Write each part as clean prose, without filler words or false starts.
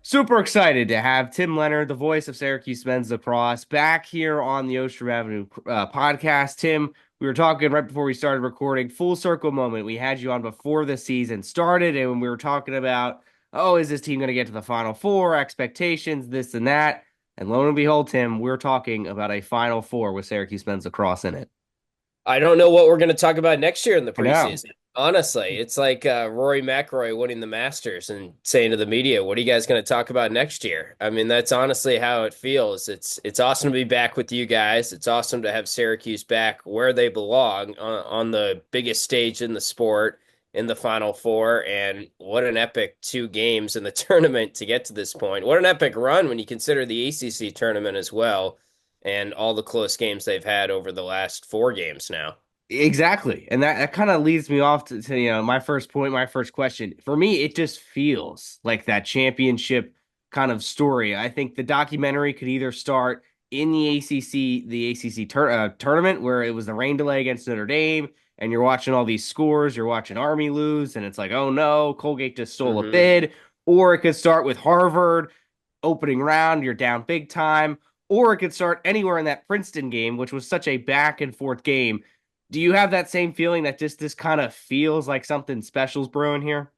Super excited to have Tim Leonard, the voice of Syracuse men's lacrosse, back here on the Ostrom Avenue podcast. Tim, we were talking right before we started recording, full circle moment. We had you on before the season started, and when we were talking about, oh, is this team going to get to the Final Four, expectations, this and that? And lo and behold, Tim, we're talking about a Final Four with Syracuse men's lacrosse in it. I don't know what we're going to talk about next year in the I know. preseason. Honestly, it's like Rory McIlroy winning the Masters and saying to the media, "What are you guys going to talk about next year?" I mean, that's honestly how it feels. It's awesome to be back with you guys. It's awesome to have Syracuse back where they belong on the biggest stage in the sport in the Final Four. And what an epic 2 games in the tournament to get to this point. What an epic run when you consider the ACC tournament as well and all the close games they've had over the last 4 games now. Exactly. And that kind of leads me off to my first point, my first question. For me, it just feels like that championship kind of story. I think the documentary could either start in the ACC tournament where it was the rain delay against Notre Dame, and you're watching all these scores, you're watching Army lose, and it's like, oh no, Colgate just stole a Hmm. bid. Or it could start with Harvard opening round, you're down big time. Or it could start anywhere in that Princeton game, which was such a back and forth game. Do you have that same feeling that just this kind of feels like something special's brewing here?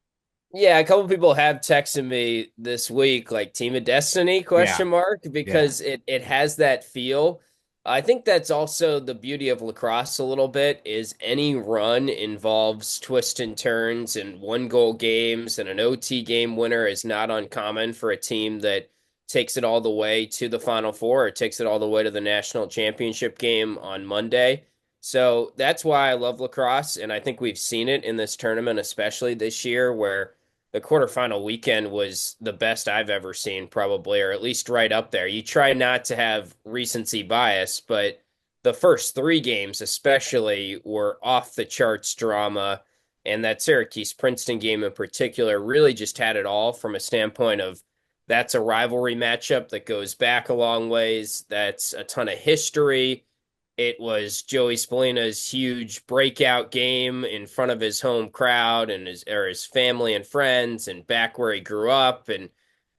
Yeah, a couple people have texted me this week, like Team of Destiny Yeah, question mark, yeah. because it has that feel. I think that's also the beauty of lacrosse a little bit is any run involves twists and turns and 1 goal games and an OT game winner is not uncommon for a team that takes it all the way to the Final Four or takes it all the way to the national championship game on Monday. So that's why I love lacrosse, and I think we've seen it in this tournament, especially this year, where the quarterfinal weekend was the best I've ever seen, probably, or at least right up there. You try not to have recency bias, but the first 3 games, especially, were off the charts drama. And that Syracuse Princeton game in particular really just had it all from a standpoint of that's a rivalry matchup that goes back a long ways. That's a ton of history. It was Joey Spallina's huge breakout game in front of his home crowd and his family and friends and back where he grew up, and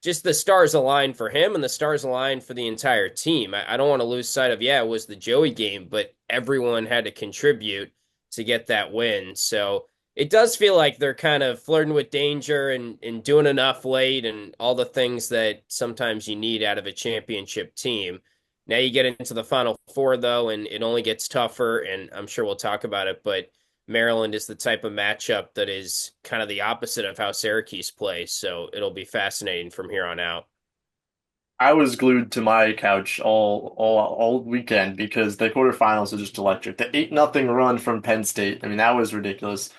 just the stars aligned for him and the stars aligned for the entire team. I don't want to lose sight of, yeah, it was the Joey game, but everyone had to contribute to get that win. So it does feel like they're kind of flirting with danger and doing enough late and all the things that sometimes you need out of a championship team. Now you get into the Final Four, though, and it only gets tougher, and I'm sure we'll talk about it, but Maryland is the type of matchup that is kind of the opposite of how Syracuse plays, so it'll be fascinating from here on out. I was glued to my couch all weekend because the quarterfinals are just electric. The 8-0 run from Penn State. I mean, that was ridiculous.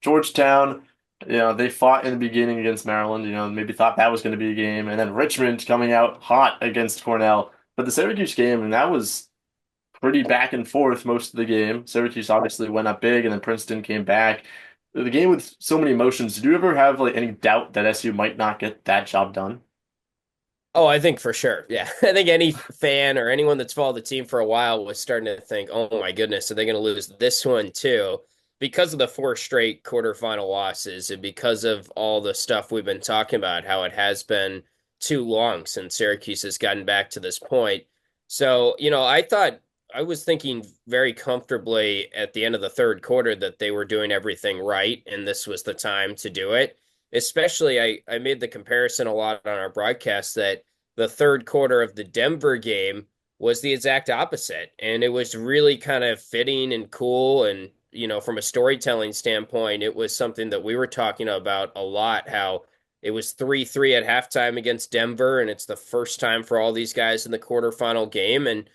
Georgetown, they fought in the beginning against Maryland, maybe thought that was going to be a game. And then Richmond coming out hot against Cornell. But the Syracuse game, and that was pretty back and forth most of the game. Syracuse obviously went up big, and then Princeton came back. The game with so many emotions. Did you ever have like any doubt that SU might not get that job done? Oh, I think for sure. Yeah. I think any fan or anyone that's followed the team for a while was starting to think, oh my goodness, are they going to lose this one too? Because of the 4 straight quarterfinal losses and because of all the stuff we've been talking about, how it has been too long since Syracuse has gotten back to this point. So, I was thinking very comfortably at the end of the third quarter that they were doing everything right and this was the time to do it. Especially, I made the comparison a lot on our broadcast that the third quarter of the Denver game was the exact opposite. And it was really kind of fitting and cool. And, from a storytelling standpoint, it was something that we were talking about a lot, how it was 3-3 at halftime against Denver. And it's the first time for all these guys in the quarterfinal game. And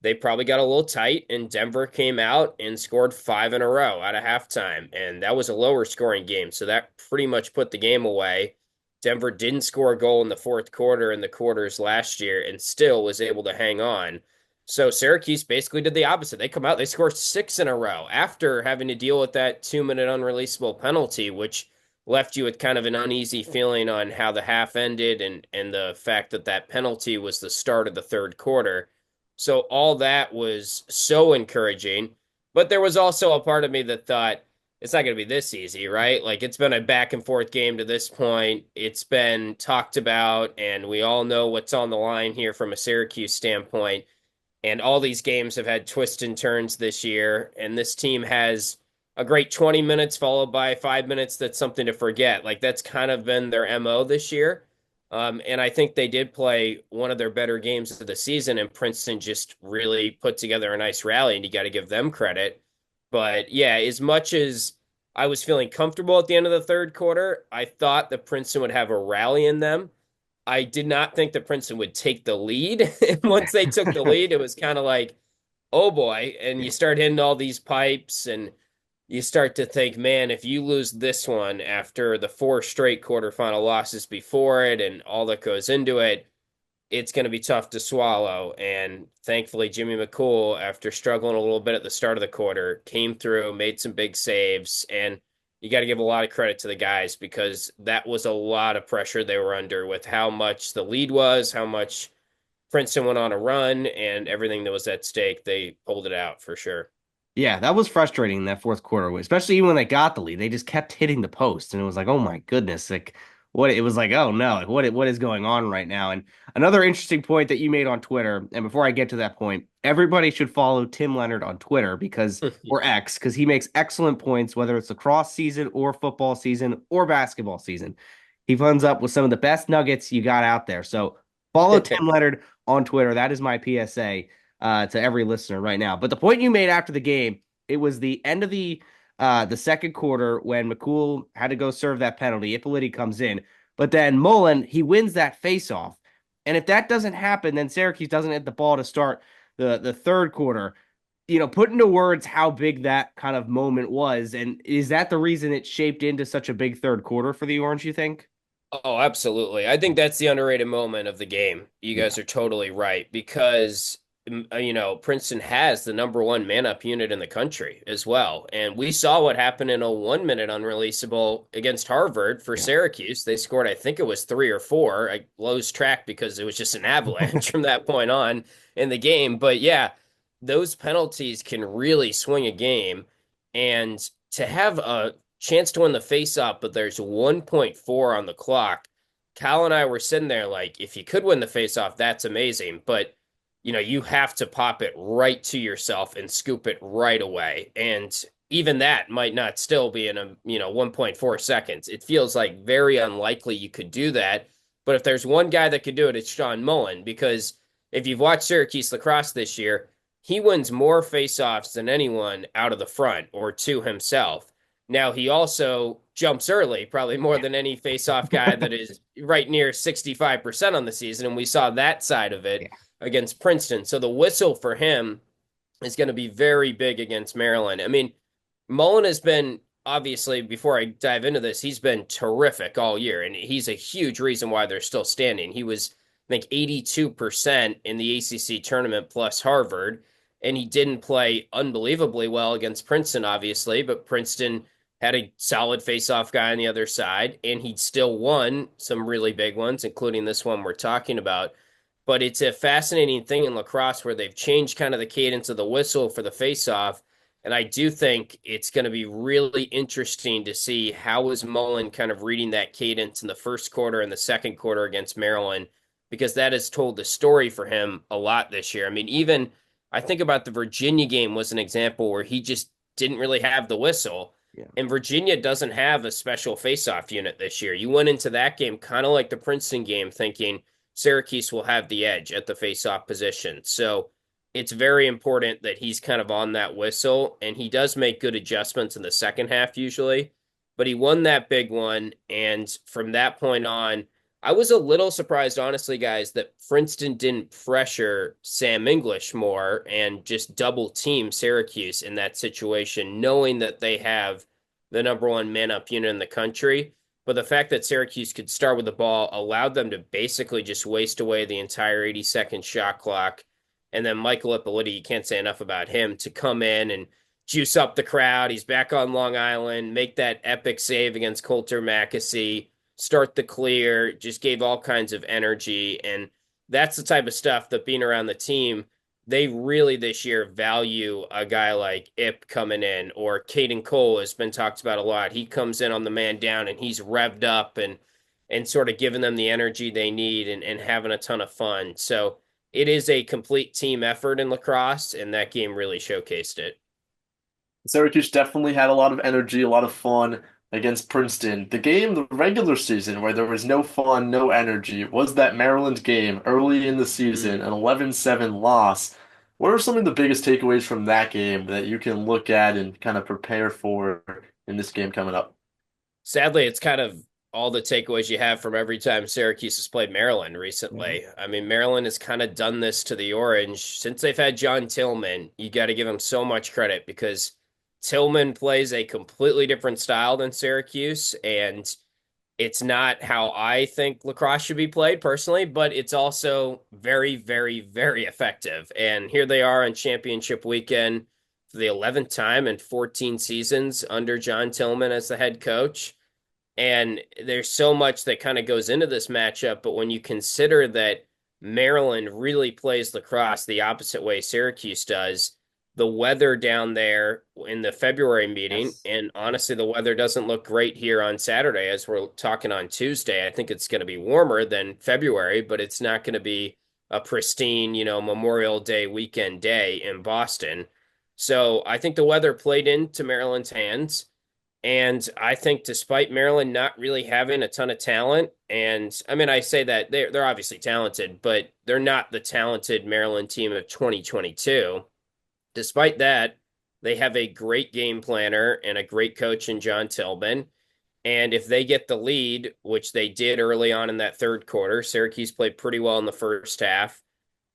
they probably got a little tight, and Denver came out and scored 5 in a row out of halftime. And that was a lower scoring game. So that pretty much put the game away. Denver didn't score a goal in the fourth quarter in the quarters last year and still was able to hang on. So Syracuse basically did the opposite. They come out, they scored 6 in a row after having to deal with that 2 minute unreleasable penalty, which left you with kind of an uneasy feeling on how the half ended and the fact that that penalty was the start of the third quarter. So all that was so encouraging. But there was also a part of me that thought, it's not going to be this easy, right? Like it's been a back and forth game to this point. It's been talked about, and we all know what's on the line here from a Syracuse standpoint. And all these games have had twists and turns this year. And this team has a great 20 minutes followed by 5 minutes that's something to forget. Like that's kind of been their MO this year. And I think they did play one of their better games of the season, and Princeton just really put together a nice rally, and you got to give them credit. But yeah, as much as I was feeling comfortable at the end of the third quarter, I thought that Princeton would have a rally in them. I did not think that Princeton would take the lead. And once they took the lead, it was kind of like, oh boy. And you start hitting all these pipes and you start to think, man, if you lose this one after the four straight quarterfinal losses before it and all that goes into it, it's going to be tough to swallow. And thankfully, Jimmy McCool, after struggling a little bit at the start of the quarter, came through, made some big saves, and you got to give a lot of credit to the guys because that was a lot of pressure they were under with how much the lead was, how much Princeton went on a run, and everything that was at stake. They pulled it out for sure. Yeah, that was frustrating in that fourth quarter, especially even when they got the lead. They just kept hitting the post, and it was like, oh my goodness, like what it was like, oh no, like what is going on right now? And another interesting point that you made on Twitter, and before I get to that point, everybody should follow Tim Leonard on Twitter because or X, because he makes excellent points, whether it's lacrosse season or football season or basketball season. He comes up with some of the best nuggets you got out there. So follow Tim Leonard on Twitter. That is my PSA to every listener right now. But the point you made after the game, it was the end of the second quarter when McCool had to go serve that penalty. Ippoliti comes in, but then Mullen, he wins that faceoff. And if that doesn't happen, then Syracuse doesn't hit the ball to start the third quarter. You know, put into words how big that kind of moment was. And is that the reason it shaped into such a big third quarter for the Orange, you think? Oh, absolutely. I think that's the underrated moment of the game. You Yeah. guys are totally right because Princeton has the number one man up unit in the country as well. And we saw what happened in a 1 minute unreleasable against Harvard for Yeah. Syracuse. They scored, I think it was three or four. I lost track because it was just an avalanche from that point on in the game. But yeah, those penalties can really swing a game. And to have a chance to win the face-off, but there's 1.4 on the clock. Cal and I were sitting there like, if you could win the face-off, that's amazing. But you have to pop it right to yourself and scoop it right away. And even that might not still be in 1.4 seconds. It feels like very unlikely you could do that. But if there's one guy that could do it, it's Sean Mullen, because if you've watched Syracuse lacrosse this year, he wins more faceoffs than anyone out of the front or to himself. Now he also jumps early, probably more than any faceoff guy that is right near 65% on the season. And we saw that side of it Yeah. against Princeton. So the whistle for him is going to be very big against Maryland. I mean, Mullen has been, obviously, before I dive into this, he's been terrific all year, and he's a huge reason why they're still standing. He was, I think, 82% in the ACC tournament plus Harvard, and he didn't play unbelievably well against Princeton, obviously, but Princeton had a solid face-off guy on the other side, and he still won some really big ones, including this one we're talking about. But it's a fascinating thing in lacrosse where they've changed kind of the cadence of the whistle for the face-off. And I do think it's going to be really interesting to see how is Mullen kind of reading that cadence in the first quarter and the second quarter against Maryland, because that has told the story for him a lot this year. I mean, even I think about the Virginia game was an example where he just didn't really have the whistle. Yeah. And Virginia doesn't have a special face-off unit this year. You went into that game kind of like the Princeton game thinking Syracuse will have the edge at the face-off position. So it's very important that he's kind of on that whistle, and he does make good adjustments in the second half usually. But he won that big one, and from that point on, I was a little surprised, honestly, guys, that Princeton didn't pressure Sam English more and just double team Syracuse in that situation, knowing that they have the number one man up unit in the country. But the fact that Syracuse could start with the ball allowed them to basically just waste away the entire 80-second shot clock. And then Michael Ippoliti, you can't say enough about him, to come in and juice up the crowd. He's back on Long Island, make that epic save against Coulter Mackesy, start the clear, just gave all kinds of energy. And that's the type of stuff that being around the team they really this year value a guy like Ip coming in, or Caden Cole has been talked about a lot. He comes in on the man down and he's revved up and sort of giving them the energy they need and having a ton of fun. So it is a complete team effort in lacrosse, and that game really showcased it. Syracuse definitely had a lot of energy, a lot of fun against Princeton. The game, the regular season, where there was no fun, no energy, was that Maryland game early in the season, Mm. an 11-7 loss. What are some of the biggest takeaways from that game that you can look at and kind of prepare for in this game coming up? Sadly, it's kind of all the takeaways you have from every time Syracuse has played Maryland recently. I mean, Maryland has kind of done this to the Orange since they've had John Tillman. You got to give him so much credit because Tillman plays a completely different style than Syracuse, and it's not how I think lacrosse should be played personally, but it's also very, very, very effective. And here they are on championship weekend for the 11th time in 14 seasons under John Tillman as the head coach. And there's so much that kind of goes into this matchup. But when you consider that Maryland really plays lacrosse the opposite way Syracuse does, the weather down there in the February meeting, Yes. and honestly, the weather doesn't look great here on Saturday as we're talking on Tuesday. I think it's going to be warmer than February, but it's not going to be a pristine, Memorial Day weekend day in Boston. So I think the weather played into Maryland's hands. And I think despite Maryland not really having a ton of talent, and I mean I say that they're obviously talented, but they're not the talented Maryland team of 2022. Despite that, they have a great game planner and a great coach in John Tillman. And if they get the lead, which they did early on in that third quarter, Syracuse played pretty well in the first half,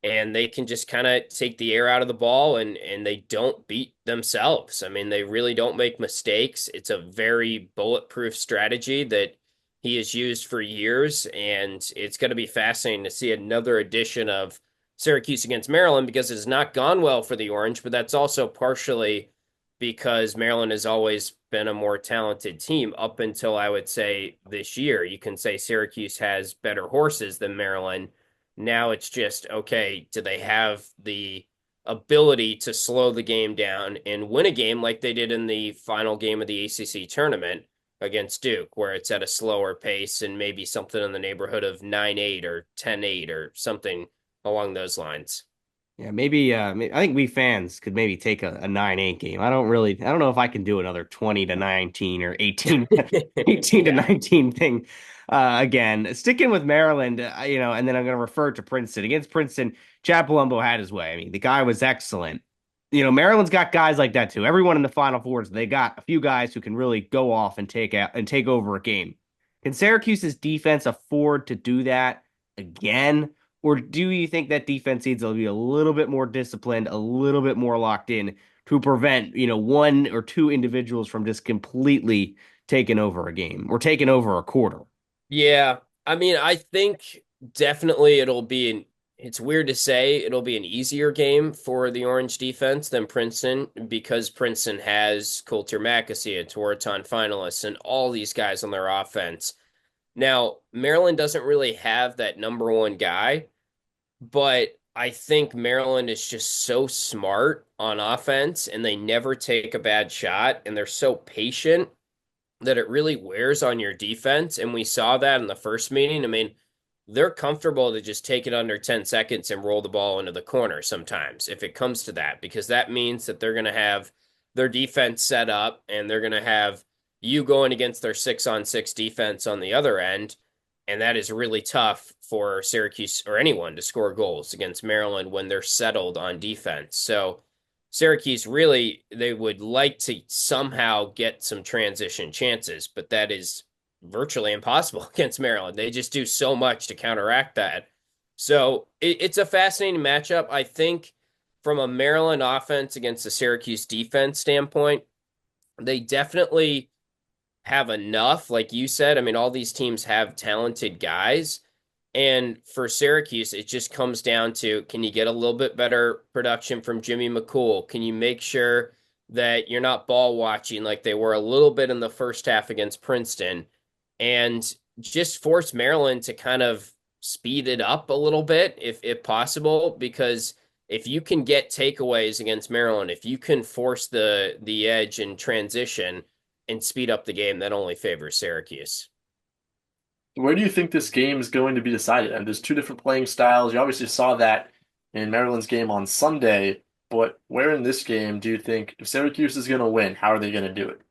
and they can just kind of take the air out of the ball and they don't beat themselves. I mean, they really don't make mistakes. It's a very bulletproof strategy that he has used for years, and it's going to be fascinating to see another edition of Syracuse against Maryland because it's not gone well for the Orange, but that's also partially because Maryland has always been a more talented team up until I would say this year. You can say Syracuse has better horses than Maryland. Now it's just, okay, do they have the ability to slow the game down and win a game like they did in the final game of the ACC tournament against Duke, where it's at a slower pace and maybe something in the neighborhood of 9-8 or 10-8 or something along those lines. Yeah, maybe I think we fans could maybe take a 9-8 game. I don't know if I can do another 20-19 or 18 to Yeah. 19 thing again. Sticking with Maryland, and then I'm going to refer to Princeton. Against Princeton, Chad Palumbo had his way. I mean, the guy was excellent. Maryland's got guys like that too. Everyone in the Final Fours, they got a few guys who can really go off and take over a game. Can Syracuse's defense afford to do that again? Or do you think that defense needs to be a little bit more disciplined, a little bit more locked in to prevent, one or two individuals from just completely taking over a game or taking over a quarter? Yeah. I mean, I think definitely it's weird to say it'll be an easier game for the Orange defense than Princeton because Princeton has Coulter McAsee, a Tewaaraton finalist, and all these guys on their offense. Now, Maryland doesn't really have that number one guy, but I think Maryland is just so smart on offense and they never take a bad shot and they're so patient that it really wears on your defense. And we saw that in the first meeting. I mean, they're comfortable to just take it under 10 seconds and roll the ball into the corner sometimes if it comes to that, because that means that they're going to have their defense set up and they're going to have you going against their 6-on-6 defense on the other end. And that is really tough for Syracuse or anyone to score goals against Maryland when they're settled on defense. So Syracuse really, they would like to somehow get some transition chances, but that is virtually impossible against Maryland. They just do so much to counteract that. So it's a fascinating matchup. I think from a Maryland offense against a Syracuse defense standpoint, they definitely have enough, like you said. I mean, all these teams have talented guys. And for Syracuse, it just comes down to, can you get a little bit better production from Jimmy McCool? Can you make sure that you're not ball watching like they were a little bit in the first half against Princeton? And just force Maryland to kind of speed it up a little bit if possible, because if you can get takeaways against Maryland, if you can force the edge and transition and speed up the game, that only favors Syracuse. Where do you think this game is going to be decided? And there's two different playing styles. You obviously saw that in Maryland's game on Sunday, but where in this game do you think if Syracuse is going to win, how are they going to do it?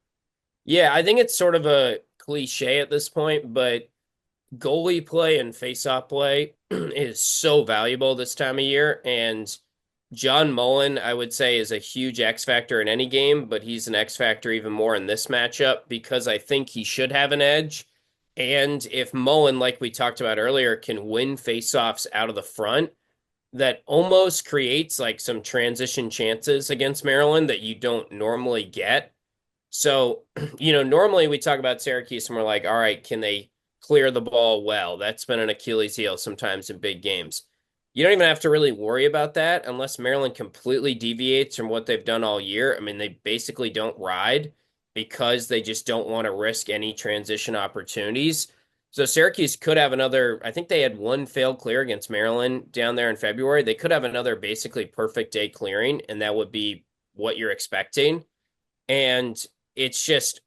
Yeah, I think it's sort of a cliche at this point, but goalie play and faceoff play is so valuable this time of year. And John Mullen, I would say, is a huge X factor in any game, but he's an X factor even more in this matchup because I think he should have an edge. And if Mullen, like we talked about earlier, can win faceoffs out of the front, that almost creates like some transition chances against Maryland that you don't normally get. So, normally we talk about Syracuse and we're like, all right, can they clear the ball well? That's been an Achilles heel sometimes in big games. You don't even have to really worry about that unless Maryland completely deviates from what they've done all year. I mean, they basically don't ride because they just don't want to risk any transition opportunities. So Syracuse could have another, I think they had one failed clear against Maryland down there in February. They could have another basically perfect day clearing, and that would be what you're expecting. And it's just,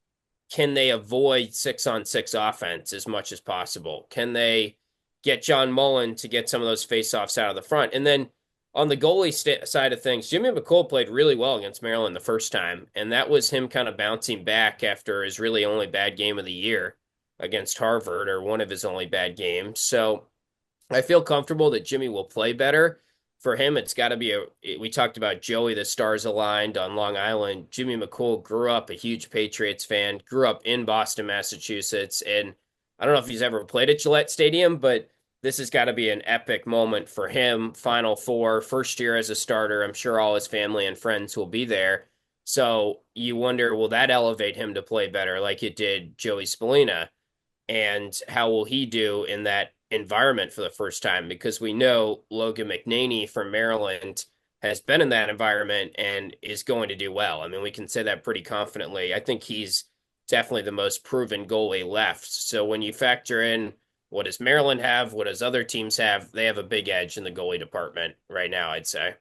can they avoid 6-on-6 offense as much as possible? Can they get John Mullen to get some of those faceoffs out of the front? And then on the goalie side of things, Jimmy McCool played really well against Maryland the first time, and that was him kind of bouncing back after his really only bad game of the year against Harvard, or one of his only bad games. So I feel comfortable that Jimmy will play better. For him, it's got to be we talked about Joey, the stars aligned on Long Island. Jimmy McCool grew up a huge Patriots fan, grew up in Boston, Massachusetts. And I don't know if he's ever played at Gillette Stadium, but this has got to be an epic moment for him. Final Four, first year as a starter. I'm sure all his family and friends will be there. So you wonder, will that elevate him to play better like it did Joey Spallina? And how will he do in that environment for the first time? Because we know Logan McNaney from Maryland has been in that environment and is going to do well. I mean, we can say that pretty confidently. I think he's definitely the most proven goalie left. So when you factor in what does Maryland have, what does other teams have, they have a big edge in the goalie department right now, I'd say.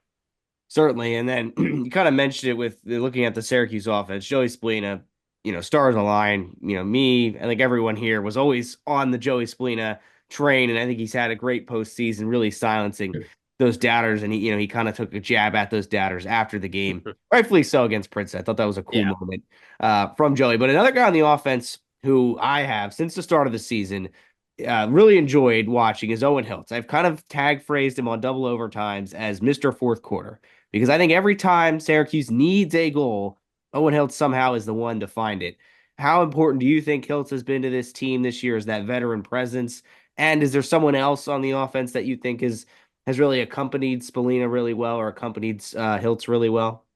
Certainly. And then you kind of mentioned it with looking at the Syracuse offense. Joey Spallina, stars align. Me, I think everyone here was always on the Joey Spallina train, and I think he's had a great postseason, really silencing those doubters. And he kind of took a jab at those doubters after the game, rightfully so against Princeton. I thought that was a cool moment from Joey. But another guy on the offense who I have since the start of the season really enjoyed watching is Owen Hiltz. I've kind of tag phrased him on double overtimes as Mr. Fourth Quarter because I think every time Syracuse needs a goal, Owen Hiltz somehow is the one to find it. How important do you think Hiltz has been to this team this year as that veteran presence? And is there someone else on the offense that you think has really accompanied Spallina really well or accompanied Hiltz really well?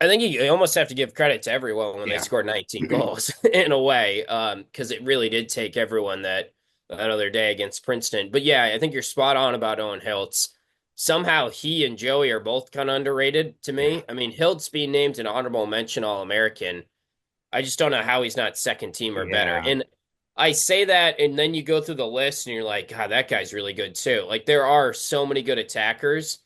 I think you almost have to give credit to everyone when they Yeah. scored 19 goals in a way, because it really did take everyone that another day against Princeton. But yeah, I think you're spot on about Owen Hiltz. Somehow he and Joey are both kind of underrated to me. I mean, Hiltz being named an honorable mention All-American, I just don't know how he's not second team or better. Yeah. And I say that, and then you go through the list and you're like, God, that guy's really good too. Like there are so many good attackers,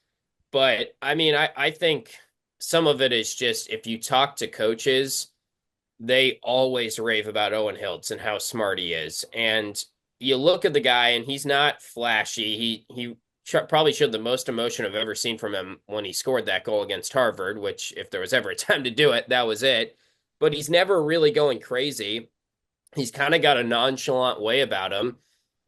but I mean, I think some of it is just if you talk to coaches, they always rave about Owen Hiltz and how smart he is. And you look at the guy and he's not flashy. He probably showed the most emotion I've ever seen from him when he scored that goal against Harvard, which if there was ever a time to do it, that was it. But he's never really going crazy. He's kind of got a nonchalant way about him,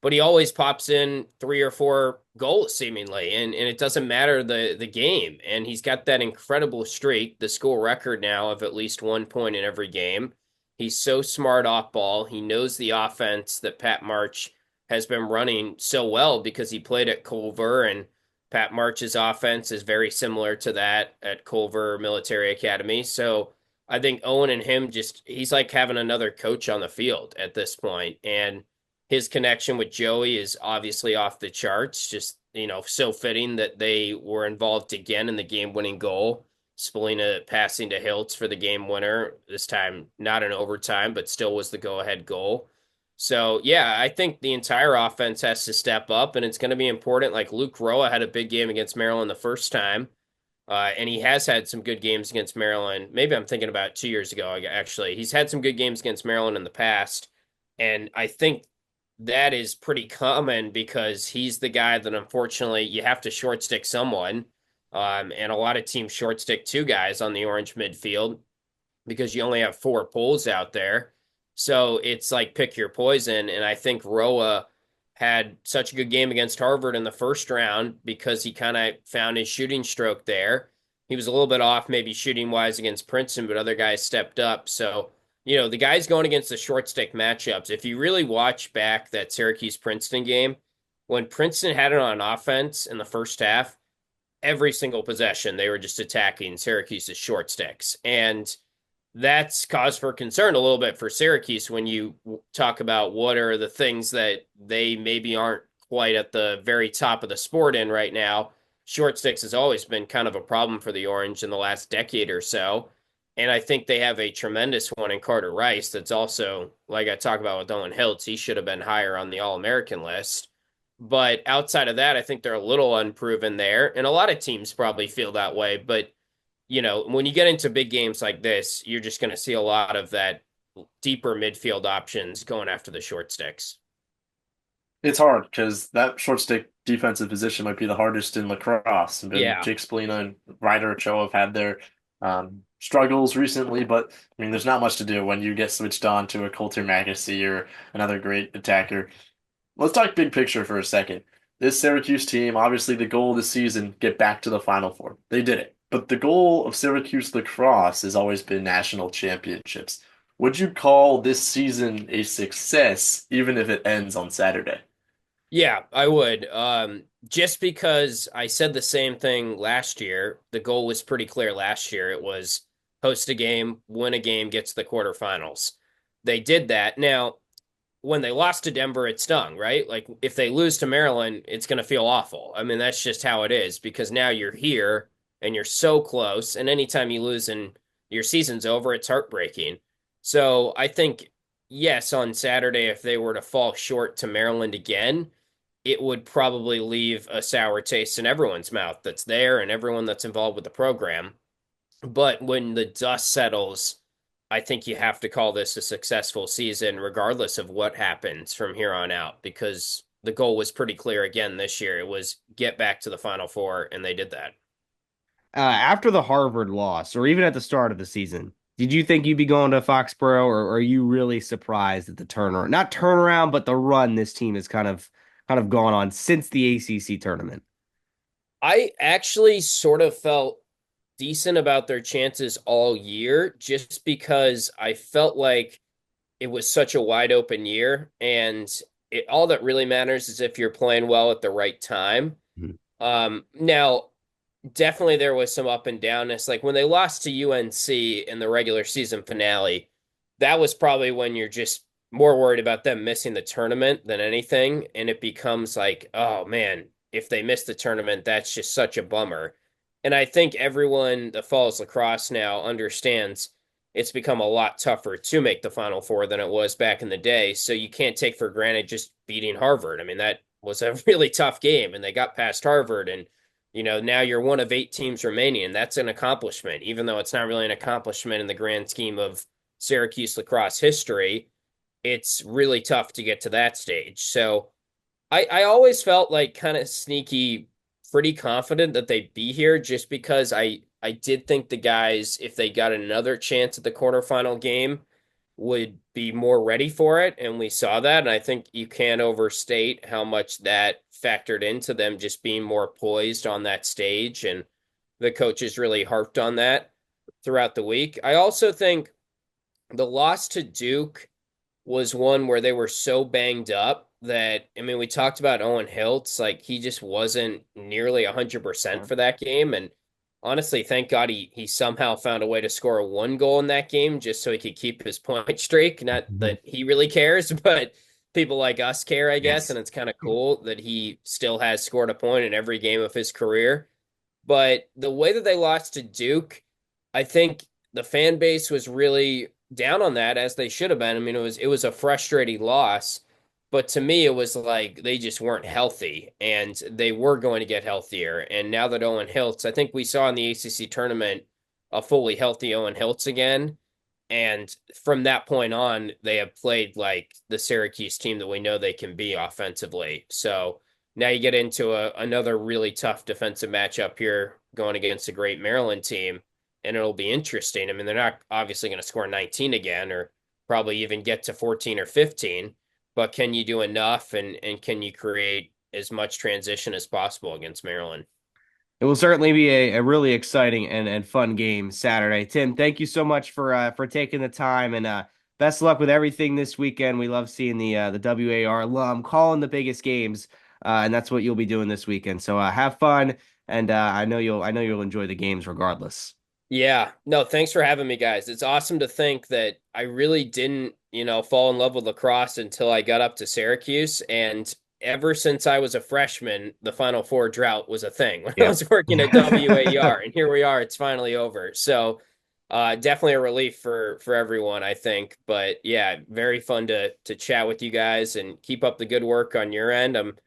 but he always pops in 3 or 4 goals seemingly, and it doesn't matter the game. And he's got that incredible streak, the school record now of at least 1 point in every game. He's so smart off ball. He knows the offense that Pat March has been running so well because he played at Culver, and Pat March's offense is very similar to that at Culver Military Academy. So I think Owen and him he's like having another coach on the field at this point. And his connection with Joey is obviously off the charts. Just, so fitting that they were involved again in the game-winning goal. Spallina passing to Hiltz for the game winner, this time not in overtime, but still was the go-ahead goal. So, yeah, I think the entire offense has to step up, and it's going to be important. Like Luke Roa had a big game against Maryland the first time. And he has had some good games against Maryland. Maybe I'm thinking about 2 years ago, actually. He's had some good games against Maryland in the past. And I think that is pretty common because he's the guy that unfortunately you have to short stick someone. And a lot of teams short stick two guys on the orange midfield because you only have four poles out there. So it's like pick your poison. And I think Roa had such a good game against Harvard in the first round because he kind of found his shooting stroke there. He was a little bit off, maybe shooting wise against Princeton, but other guys stepped up. So, the guys going against the short stick matchups, if you really watch back that Syracuse Princeton game, when Princeton had it on offense in the first half, every single possession they were just attacking Syracuse's short sticks. And that's cause for concern a little bit for Syracuse when you talk about what are the things that they maybe aren't quite at the very top of the sport in right now. Short sticks has always been kind of a problem for the Orange in the last decade or so. And I think they have a tremendous one in Carter Rice that's also, like I talk about with Owen Hiltz, he should have been higher on the All American list. But outside of that, I think they're a little unproven there. And a lot of teams probably feel that way. But when you get into big games like this, you're just going to see a lot of that deeper midfield options going after the short sticks. It's hard because that short stick defensive position might be the hardest in lacrosse. And Yeah. Jake Spallina and Ryder Ochoa have had their struggles recently, but I mean, there's not much to do when you get switched on to a Coulter Magacy or another great attacker. Let's talk big picture for a second. This Syracuse team, obviously the goal of the season, get back to the Final Four. They did it. But the goal of Syracuse lacrosse has always been national championships. Would you call this season a success, even if it ends on Saturday? Yeah, I would. Just because I said the same thing last year, the goal was pretty clear last year. It was host a game, win a game, get to the quarterfinals. They did that. Now, when they lost to Denver, it stung, right? Like if they lose to Maryland, it's going to feel awful. I mean, that's just how it is because now you're here and you're so close. And anytime you lose and your season's over, it's heartbreaking. So I think, yes, on Saturday, if they were to fall short to Maryland again, it would probably leave a sour taste in everyone's mouth that's there and everyone that's involved with the program. But when the dust settles, I think you have to call this a successful season, regardless of what happens from here on out, because the goal was pretty clear again this year. It was get back to the Final Four, and they did that. After the Harvard loss, or even at the start of the season, did you think you'd be going to Foxborough, or are you really surprised at the turnaround? Not turnaround, but the run this team has kind of gone on since the ACC tournament. I actually sort of felt decent about their chances all year just because I felt like it was such a wide open year. And all that really matters is if you're playing well at the right time. Mhm. Now, definitely there was some up and downness. Like when they lost to UNC in the regular season finale, that was probably when you're just more worried about them missing the tournament than anything. And it becomes like, oh man, if they miss the tournament, that's just such a bummer. And I think everyone that follows lacrosse now understands it's become a lot tougher to make the Final Four than it was back in the day. So you can't take for granted just beating Harvard. I mean, that was a really tough game, and they got past Harvard. And, now you're one of 8 teams remaining, and that's an accomplishment, even though it's not really an accomplishment in the grand scheme of Syracuse lacrosse history. It's really tough to get to that stage. So I always felt like kind of sneaky, pretty confident that they'd be here just because I did think the guys, if they got another chance at the quarterfinal game, would be more ready for it. And we saw that. And I think you can't overstate how much that factored into them just being more poised on that stage. And the coaches really harped on that throughout the week. I also think the loss to Duke was one where they were so banged up that I mean we talked about Owen Hiltz, like he just wasn't nearly 100% for that game. And honestly, thank God he somehow found a way to score one goal in that game just so he could keep his point streak. Not Mhm. that he really cares, but people like us care, I guess, Yes. and it's kind of cool that he still has scored a point in every game of his career. But the way that they lost to Duke, I think the fan base was really down on that as they should have been. I mean, it was a frustrating loss. But to me, it was like they just weren't healthy, and they were going to get healthier. And now that Owen Hiltz, I think we saw in the ACC tournament a fully healthy Owen Hiltz again. And from that point on, they have played like the Syracuse team that we know they can be offensively. So now you get into another really tough defensive matchup here going against a great Maryland team, and it'll be interesting. I mean, they're not obviously going to score 19 again or probably even get to 14 or 15, but can you do enough and can you create as much transition as possible against Maryland? It will certainly be a really exciting and fun game Saturday. Tim, thank you so much for taking the time and best of luck with everything this weekend. We love seeing the WAR alum calling the biggest games, and that's what you'll be doing this weekend. So have fun, and I know you'll enjoy the games regardless. Yeah, no, thanks for having me, guys. It's awesome to think that I really didn't, fall in love with lacrosse until I got up to Syracuse. And ever since I was a freshman, the Final Four drought was a thing when I Yep. was working at WAR. And here we are, it's finally over. So definitely a relief for everyone, I think. But yeah, very fun to chat with you guys and keep up the good work on your end. I'm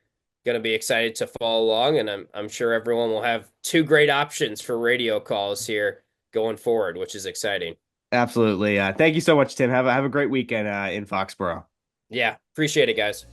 gonna be excited to follow along, and I'm sure everyone will have two great options for radio calls here going forward, which is exciting. Absolutely. Thank you so much, Tim. Have a great weekend in Foxborough. Yeah, appreciate it, guys.